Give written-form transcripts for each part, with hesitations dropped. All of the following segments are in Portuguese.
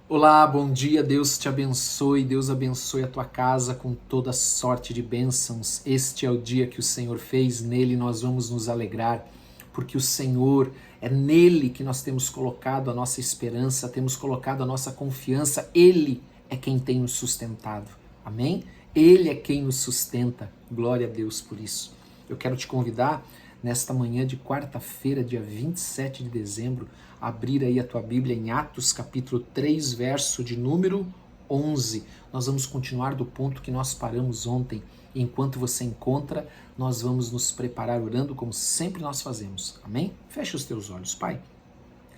Olá, bom dia, Deus te abençoe, Deus abençoe a tua casa com toda sorte de bênçãos. Este é o dia que o Senhor fez, nele nós vamos nos alegrar, porque o Senhor, é nele que nós temos colocado a nossa esperança, temos colocado a nossa confiança, Ele é quem tem nos sustentado, amém? Ele é quem nos sustenta, glória a Deus por isso. Eu quero te convidar, nesta manhã de quarta-feira, dia 27 de dezembro, abrir aí a tua Bíblia em Atos capítulo 3, verso de número 11. Nós vamos continuar do ponto que nós paramos ontem. Enquanto você encontra, nós vamos nos preparar orando como sempre nós fazemos. Amém? Fecha os teus olhos, Pai.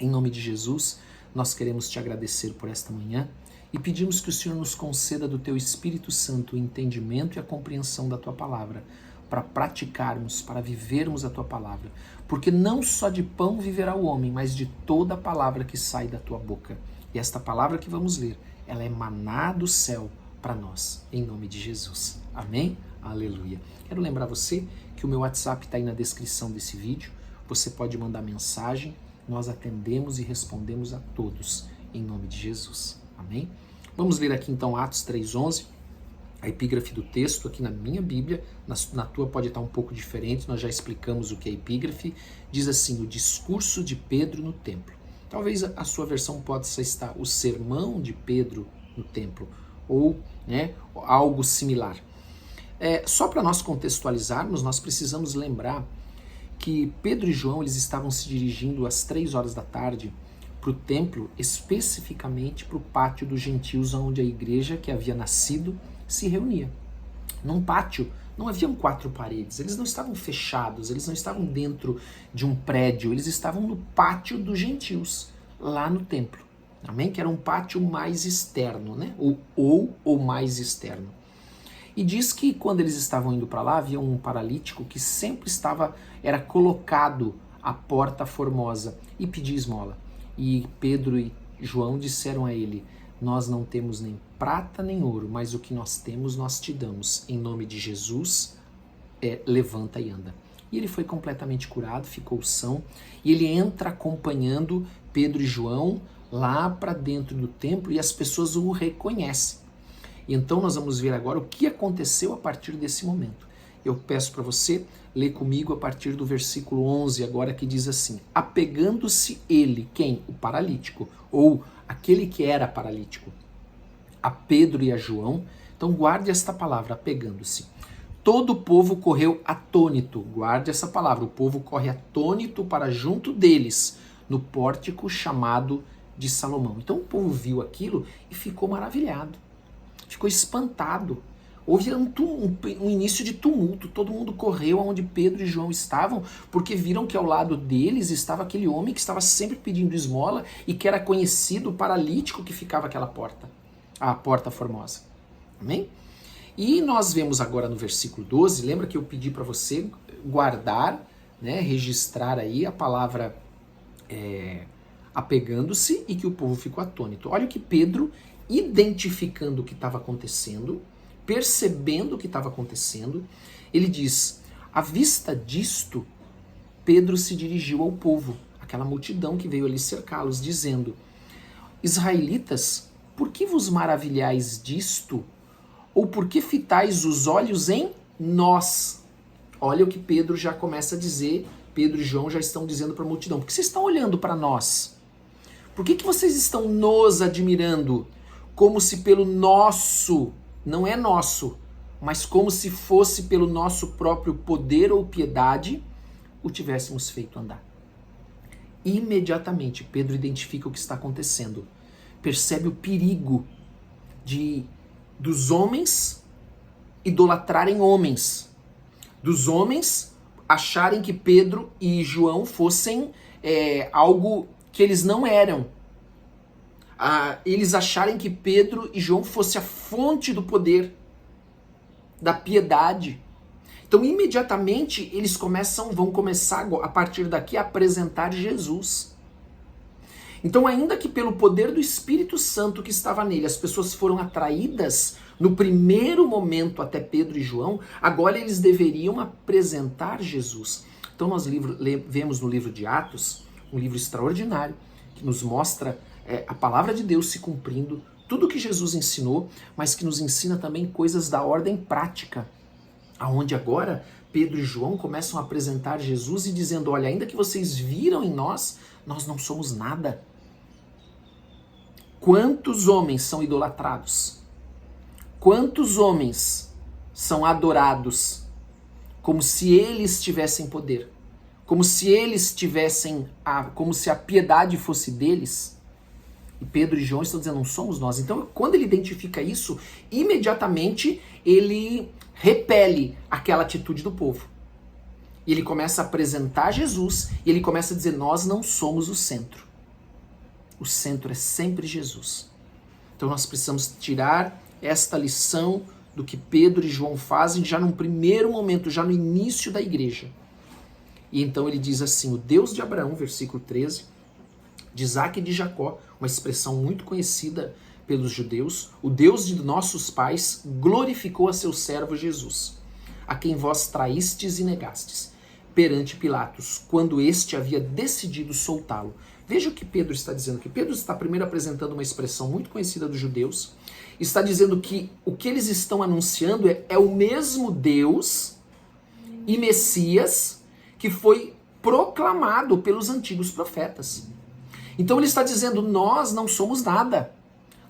Em nome de Jesus, nós queremos te agradecer por esta manhã e pedimos que o Senhor nos conceda do teu Espírito Santo o entendimento e a compreensão da tua palavra, para praticarmos, para vivermos a tua palavra. Porque não só de pão viverá o homem, mas de toda a palavra que sai da tua boca. E esta palavra que vamos ler, ela é maná do céu para nós, em nome de Jesus. Amém? Aleluia. Quero lembrar você que o meu WhatsApp está aí na descrição desse vídeo. Você pode mandar mensagem, nós atendemos e respondemos a todos, em nome de Jesus. Amém? Vamos ler aqui então Atos 3:11. A epígrafe do texto aqui na minha Bíblia, na tua pode estar um pouco diferente, nós já explicamos o que é epígrafe, diz assim, o discurso de Pedro no templo. Talvez a sua versão possa estar o sermão de Pedro no templo, ou algo similar. Só para nós contextualizarmos, nós precisamos lembrar que Pedro e João eles estavam se dirigindo às 3 horas da tarde para o templo, especificamente para o pátio dos gentios, onde a igreja que havia nascido se reunia. Num pátio não haviam 4 paredes, eles não estavam fechados, eles não estavam dentro de um prédio, eles estavam no pátio dos gentios, lá no templo, amém? Que era um pátio mais externo, né? Ou mais externo. E diz que quando eles estavam indo para lá, havia um paralítico que sempre era colocado à porta formosa e pedia esmola. E Pedro e João disseram a ele, nós não temos nem prata nem ouro, mas o que nós temos nós te damos. Em nome de Jesus, levanta e anda. E ele foi completamente curado, ficou são, e ele entra acompanhando Pedro e João lá para dentro do templo e as pessoas o reconhecem. E então nós vamos ver agora o que aconteceu a partir desse momento. Eu peço para você ler comigo a partir do versículo 11 agora, que diz assim, apegando-se ele, quem? O paralítico, ou aquele que era paralítico, a Pedro e a João. Então guarde esta palavra, apegando-se. Todo o povo correu atônito, guarde essa palavra, o povo corre atônito para junto deles, no pórtico chamado de Salomão. Então o povo viu aquilo e ficou maravilhado, ficou espantado. Houve um início de tumulto, todo mundo correu aonde Pedro e João estavam, porque viram que ao lado deles estava aquele homem que estava sempre pedindo esmola e que era conhecido, o paralítico que ficava aquela porta, a porta formosa. Amém? E nós vemos agora no versículo 12, lembra que eu pedi para você guardar, registrar aí a palavra apegando-se e que o povo ficou atônito. Olha o que Pedro, identificando o que estava acontecendo, percebendo o que estava acontecendo, ele diz, à vista disto, Pedro se dirigiu ao povo, aquela multidão que veio ali cercá-los, dizendo, israelitas, por que vos maravilhais disto? Ou por que fitais os olhos em nós? Olha o que Pedro já começa a dizer, Pedro e João já estão dizendo para a multidão, por que vocês estão olhando para nós? Por que vocês estão nos admirando, como se pelo nosso, não é nosso, mas como se fosse pelo nosso próprio poder ou piedade, o tivéssemos feito andar. Imediatamente, Pedro identifica o que está acontecendo. Percebe o perigo dos homens idolatrarem homens. Dos homens acharem que Pedro e João fossem algo que eles não eram. Eles acharem que Pedro e João fossem a fonte do poder, da piedade. Então, imediatamente, eles vão começar a partir daqui a apresentar Jesus. Então, ainda que pelo poder do Espírito Santo que estava nele, as pessoas foram atraídas no primeiro momento até Pedro e João, agora eles deveriam apresentar Jesus. Então, nós vemos no livro de Atos, um livro extraordinário, que nos mostra a palavra de Deus se cumprindo, tudo que Jesus ensinou, mas que nos ensina também coisas da ordem prática, aonde agora Pedro e João começam a apresentar Jesus e dizendo, olha, ainda que vocês viram em nós, nós não somos nada. Quantos homens são idolatrados? Quantos homens são adorados como se eles tivessem poder? Como se eles tivessem, como se a piedade fosse deles? E Pedro e João estão dizendo, não somos nós. Então, quando ele identifica isso, imediatamente ele repele aquela atitude do povo. E ele começa a apresentar Jesus e ele começa a dizer, nós não somos o centro. O centro é sempre Jesus. Então nós precisamos tirar esta lição do que Pedro e João fazem já num primeiro momento, já no início da igreja. E então ele diz assim, o Deus de Abraão, versículo 13, de Isaac e de Jacó, uma expressão muito conhecida pelos judeus, o Deus de nossos pais glorificou a seu servo Jesus, a quem vós traístes e negastes, perante Pilatos, quando este havia decidido soltá-lo. Veja o que Pedro está dizendo aqui. Pedro está primeiro apresentando uma expressão muito conhecida dos judeus, está dizendo que o que eles estão anunciando é o mesmo Deus e Messias que foi proclamado pelos antigos profetas. Então ele está dizendo, nós não somos nada,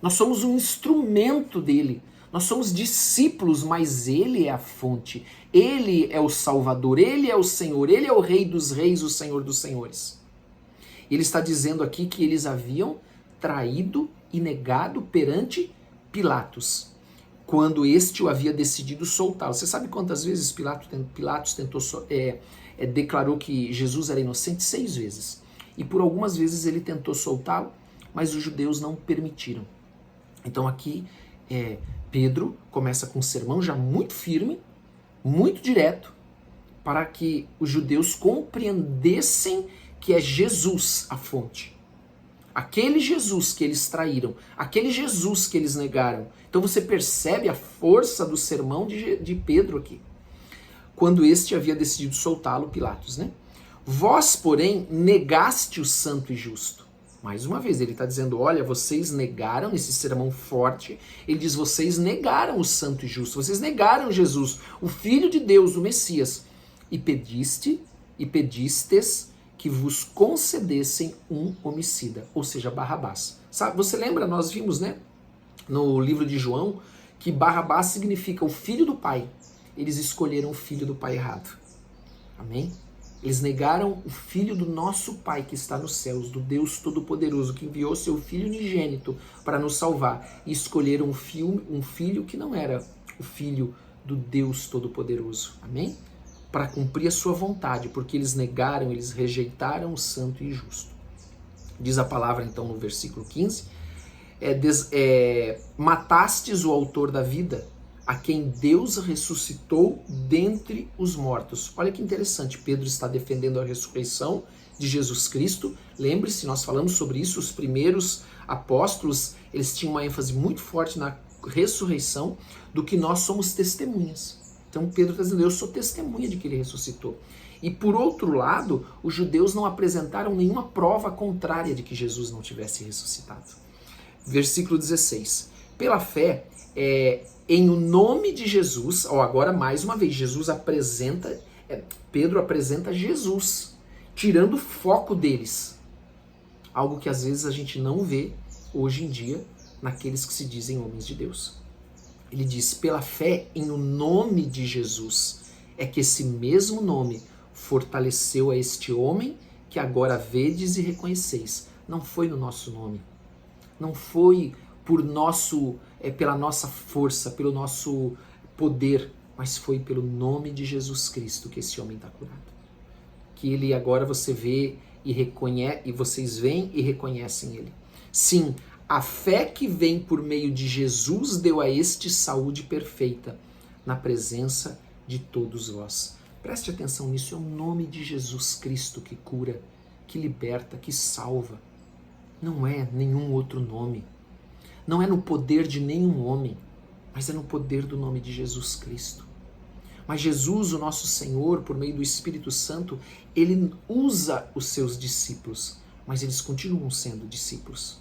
nós somos um instrumento dele, nós somos discípulos, mas ele é a fonte, ele é o Salvador, ele é o Senhor, ele é o Rei dos Reis, o Senhor dos Senhores. Ele está dizendo aqui que eles haviam traído e negado perante Pilatos, quando este o havia decidido soltá-lo. Você sabe quantas vezes Pilatos declarou que Jesus era inocente? 6 vezes. E por algumas vezes ele tentou soltá-lo, mas os judeus não permitiram. Então aqui Pedro começa com um sermão já muito firme, muito direto, para que os judeus compreendessem que é Jesus a fonte. Aquele Jesus que eles traíram, aquele Jesus que eles negaram. Então você percebe a força do sermão de Pedro aqui. Quando este havia decidido soltá-lo, Pilatos, né? Vós, porém, negaste o santo e justo. Mais uma vez, ele está dizendo, olha, vocês negaram, esse sermão forte, ele diz, vocês negaram o santo e justo, vocês negaram Jesus, o Filho de Deus, o Messias, e pedistes que vos concedessem um homicida, ou seja, Barrabás. Sabe, você lembra, nós vimos, né, no livro de João, que Barrabás significa o filho do pai. Eles escolheram o filho do pai errado. Amém? Eles negaram o filho do nosso pai que está nos céus, do Deus Todo-Poderoso, que enviou seu filho unigênito para nos salvar, e escolheram um filho que não era o filho do Deus Todo-Poderoso. Amém? Para cumprir a sua vontade, porque eles negaram, eles rejeitaram o santo e justo. Diz a palavra então no versículo 15, matastes o autor da vida, a quem Deus ressuscitou dentre os mortos. Olha que interessante, Pedro está defendendo a ressurreição de Jesus Cristo. Lembre-se, nós falamos sobre isso, os primeiros apóstolos, eles tinham uma ênfase muito forte na ressurreição, do que nós somos testemunhas. Então Pedro está dizendo, eu sou testemunha de que ele ressuscitou. E por outro lado, os judeus não apresentaram nenhuma prova contrária de que Jesus não tivesse ressuscitado. Versículo 16. Pela fé, em o nome de Jesus, agora mais uma vez, Pedro apresenta Jesus, tirando o foco deles. Algo que às vezes a gente não vê hoje em dia naqueles que se dizem homens de Deus. Ele diz, pela fé em o nome de Jesus, é que esse mesmo nome fortaleceu a este homem que agora vedes e reconheceis. Não foi no nosso nome, não foi pela nossa força, pelo nosso poder, mas foi pelo nome de Jesus Cristo que esse homem está curado. Que ele agora você vê e reconhece, e vocês veem e reconhecem ele. Sim, a fé que vem por meio de Jesus deu a este saúde perfeita na presença de todos vós. Preste atenção nisso, é o nome de Jesus Cristo que cura, que liberta, que salva. Não é nenhum outro nome. Não é no poder de nenhum homem, mas é no poder do nome de Jesus Cristo. Mas Jesus, o nosso Senhor, por meio do Espírito Santo, ele usa os seus discípulos, mas eles continuam sendo discípulos.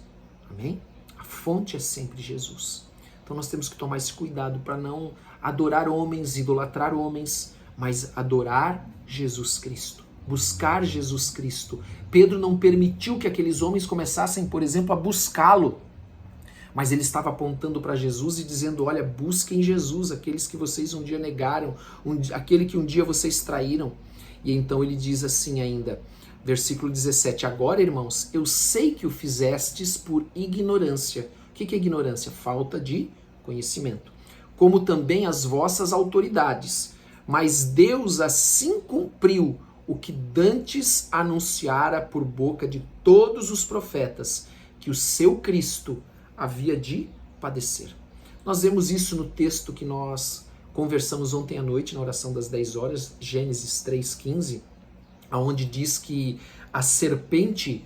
Amém? A fonte é sempre Jesus. Então nós temos que tomar esse cuidado para não adorar homens, idolatrar homens, mas adorar Jesus Cristo, buscar Jesus Cristo. Pedro não permitiu que aqueles homens começassem, por exemplo, a buscá-lo, mas ele estava apontando para Jesus e dizendo: olha, busquem Jesus, aqueles que vocês um dia negaram, aquele que um dia vocês traíram. E então ele diz assim ainda, versículo 17, agora, irmãos, eu sei que o fizestes por ignorância. O que é ignorância? Falta de conhecimento. Como também as vossas autoridades. Mas Deus assim cumpriu o que dantes anunciara por boca de todos os profetas, que o seu Cristo havia de padecer. Nós vemos isso no texto que nós conversamos ontem à noite, na oração das 10 horas, Gênesis 3,15, onde diz que a serpente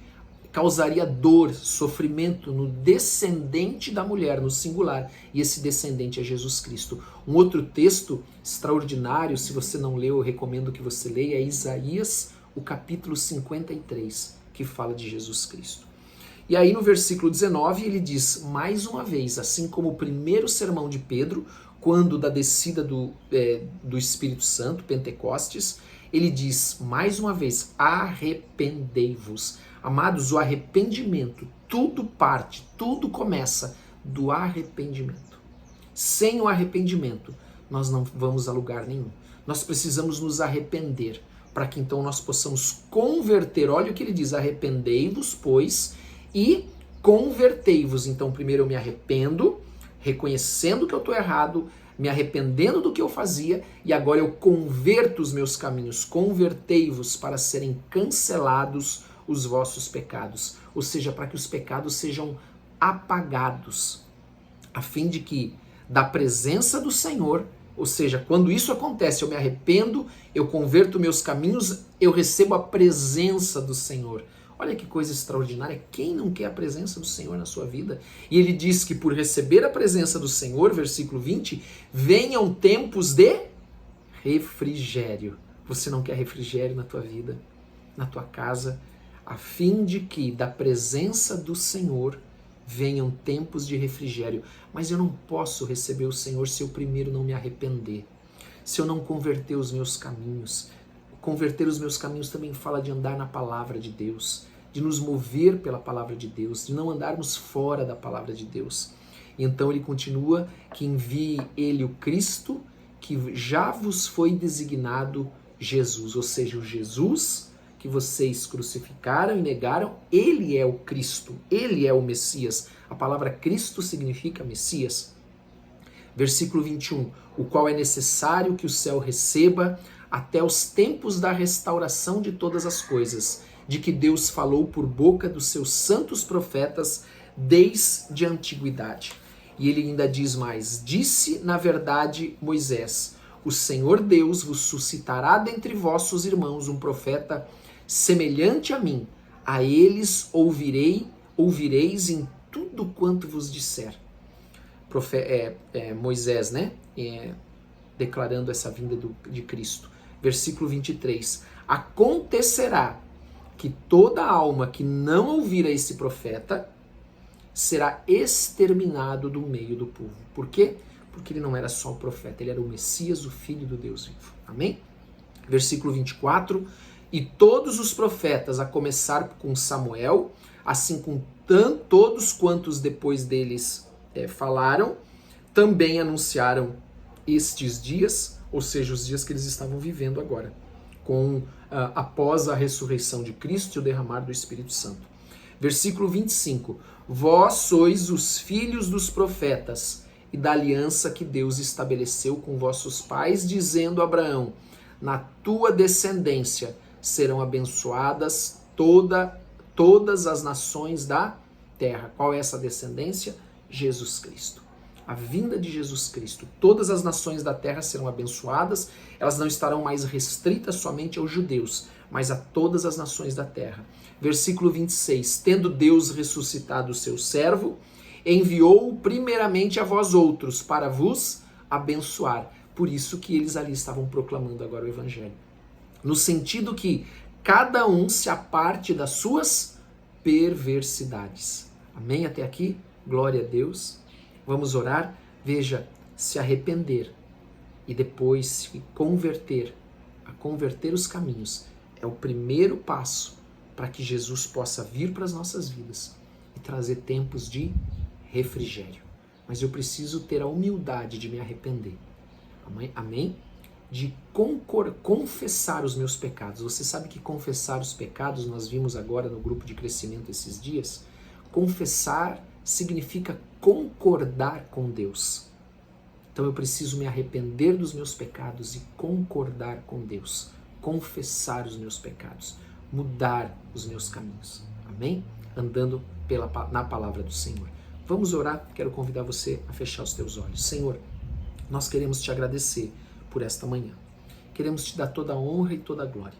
causaria dor, sofrimento no descendente da mulher, no singular, e esse descendente é Jesus Cristo. Um outro texto extraordinário, se você não leu, eu recomendo que você leia, é Isaías, o capítulo 53, que fala de Jesus Cristo. E aí no versículo 19 ele diz, mais uma vez, assim como o primeiro sermão de Pedro, quando da descida do Espírito Santo, Pentecostes, ele diz, mais uma vez, arrependei-vos. Amados, o arrependimento, tudo parte, tudo começa do arrependimento. Sem o arrependimento, nós não vamos a lugar nenhum. Nós precisamos nos arrepender, para que então nós possamos converter. Olha o que ele diz, arrependei-vos, pois, e convertei-vos. Então, primeiro eu me arrependo, reconhecendo que eu estou errado, me arrependendo do que eu fazia, e agora eu converto os meus caminhos. Convertei-vos para serem cancelados os vossos pecados. Ou seja, para que os pecados sejam apagados, a fim de que da presença do Senhor, ou seja, quando isso acontece, eu me arrependo, eu converto meus caminhos, eu recebo a presença do Senhor. Olha que coisa extraordinária, quem não quer a presença do Senhor na sua vida? E ele diz que por receber a presença do Senhor, versículo 20, venham tempos de refrigério. Você não quer refrigério na tua vida, na tua casa, a fim de que da presença do Senhor venham tempos de refrigério. Mas eu não posso receber o Senhor se eu primeiro não me arrepender, se eu não converter os meus caminhos. Converter os meus caminhos também fala de andar na palavra de Deus, de nos mover pela palavra de Deus, de não andarmos fora da palavra de Deus. Então ele continua que envie ele o Cristo, que já vos foi designado Jesus, ou seja, o Jesus que vocês crucificaram e negaram, ele é o Cristo, ele é o Messias. A palavra Cristo significa Messias. Versículo 21, o qual é necessário que o céu receba até os tempos da restauração de todas as coisas, de que Deus falou por boca dos seus santos profetas desde a antiguidade. E ele ainda diz mais, disse na verdade Moisés, o Senhor Deus vos suscitará dentre vossos irmãos um profeta semelhante a mim, a eles ouvireis em tudo quanto vos disser. Moisés, né? Declarando essa vinda de Cristo. Versículo 23. Acontecerá que toda alma que não ouvir a esse profeta será exterminado do meio do povo. Por quê? Porque ele não era só o profeta, ele era o Messias, o Filho do Deus vivo. Amém? Versículo 24. E todos os profetas, a começar com Samuel, assim como todos quantos depois deles falaram, também anunciaram estes dias, ou seja, os dias que eles estavam vivendo agora, após a ressurreição de Cristo e o derramar do Espírito Santo. Versículo 25. Vós sois os filhos dos profetas e da aliança que Deus estabeleceu com vossos pais, dizendo a Abraão, na tua descendência serão abençoadas todas as nações da terra. Qual é essa descendência? Jesus Cristo. A vinda de Jesus Cristo. Todas as nações da terra serão abençoadas, elas não estarão mais restritas somente aos judeus, mas a todas as nações da terra. Versículo 26. Tendo Deus ressuscitado o seu servo, enviou-o primeiramente a vós outros, para vos abençoar. Por isso que eles ali estavam proclamando agora o evangelho. No sentido que cada um se aparte das suas perversidades. Amém? Até aqui? Glória a Deus. Vamos orar. Veja, se arrepender e depois se converter, a converter os caminhos, é o primeiro passo para que Jesus possa vir para as nossas vidas e trazer tempos de refrigério. Mas eu preciso ter a humildade de me arrepender. Amém? De confessar os meus pecados. Você sabe que confessar os pecados, nós vimos agora no grupo de crescimento esses dias, confessar significa concordar com Deus. Então eu preciso me arrepender dos meus pecados e concordar com Deus, confessar os meus pecados, mudar os meus caminhos. Amém? Andando na palavra do Senhor. Vamos orar? Quero convidar você a fechar os teus olhos. Senhor, nós queremos te agradecer por esta manhã. Queremos te dar toda a honra e toda a glória.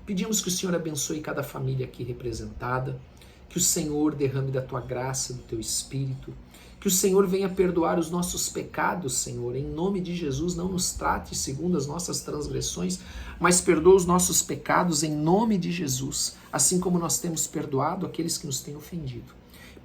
Pedimos que o Senhor abençoe cada família aqui representada, que o Senhor derrame da tua graça, do teu Espírito, que o Senhor venha perdoar os nossos pecados, Senhor, em nome de Jesus. Não nos trate segundo as nossas transgressões, mas perdoa os nossos pecados em nome de Jesus, assim como nós temos perdoado aqueles que nos têm ofendido.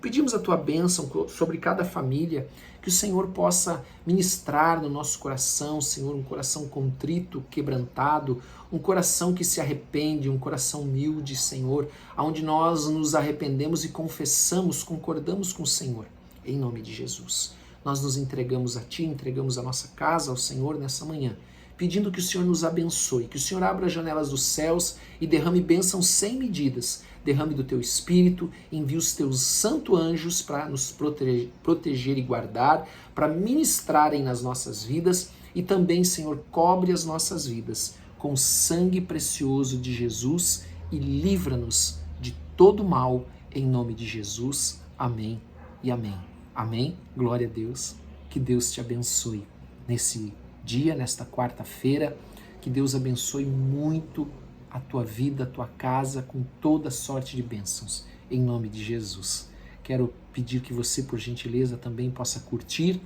Pedimos a tua bênção sobre cada família, que o Senhor possa ministrar no nosso coração, Senhor, um coração contrito, quebrantado, um coração que se arrepende, um coração humilde, Senhor, onde nós nos arrependemos e confessamos, concordamos com o Senhor, em nome de Jesus. Nós nos entregamos a Ti, entregamos a nossa casa ao Senhor nessa manhã, pedindo que o Senhor nos abençoe, que o Senhor abra as janelas dos céus e derrame bênçãos sem medidas, derrame do Teu Espírito, envie os Teus santos anjos para nos proteger e guardar, para ministrarem nas nossas vidas e também, Senhor, cobre as nossas vidas com o sangue precioso de Jesus e livra-nos de todo mal, em nome de Jesus. Amém e amém. Amém? Glória a Deus. Que Deus te abençoe nesse dia, nesta quarta-feira. Que Deus abençoe muito a tua vida, a tua casa, com toda sorte de bênçãos, em nome de Jesus. Quero pedir que você, por gentileza, também possa curtir,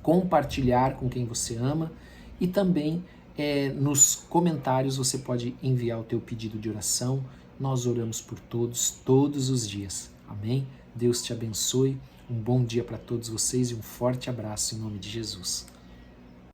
compartilhar com quem você ama e também nos comentários você pode enviar o teu pedido de oração. Nós oramos por todos, todos os dias. Amém? Deus te abençoe. Um bom dia para todos vocês e um forte abraço em nome de Jesus.